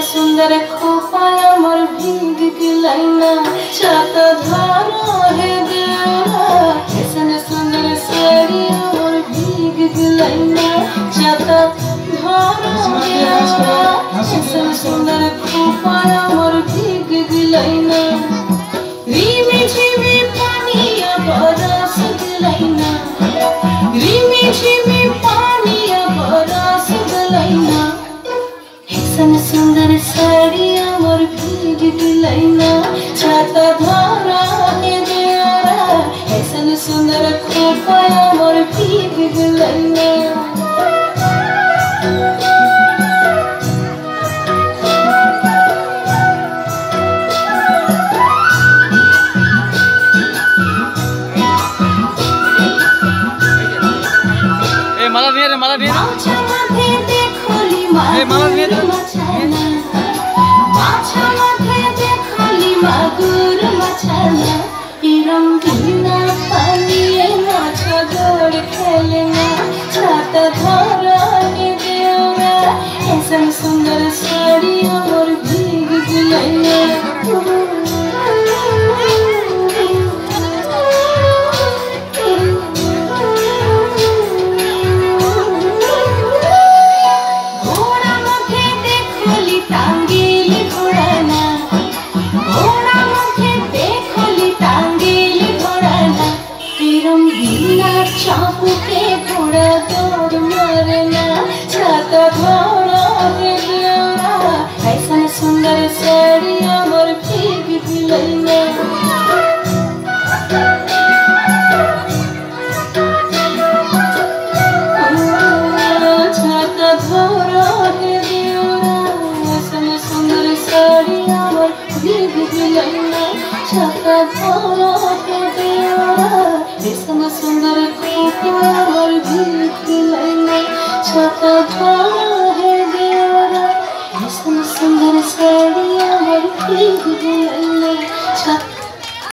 सुंदर खोपाया मोर भीग गिलैना छाता धारा है देवरा ऐसन सुंदर साड़ी मोर भीग गिलैना छाता धारा है देवरा ऐसन सुंदर खोपाया मोर भीग गिलैना रीमी झिमी पानिया बरस गिलैना रीमी झिमी पानिया बरस गिलैना ऐसन सुंदर साड़िया मोर भीग गिलैना छाता धारा है देवरा ऐसन सुंदर खोपाया मोर भीग गिलैना माला नहीं मागुर मछला रंगीना पानी माछ गोड़ खेलना छाता धारा है देवरा ऐसन सुंदर साड़ी मोर भीग गिलैना चाकू के घोड़ा दौड़ मारना छाता धारा है देवरा ऐसा सुंदर साड़िया मोर भीग गिलैना छाता धारा है देवरा ऐसा सुंदर साड़िया मोर भीग गिलैना छाता धारा है देवरा ऐसा सुंदर खोपाया मोर भीग गिलैना छाता धारा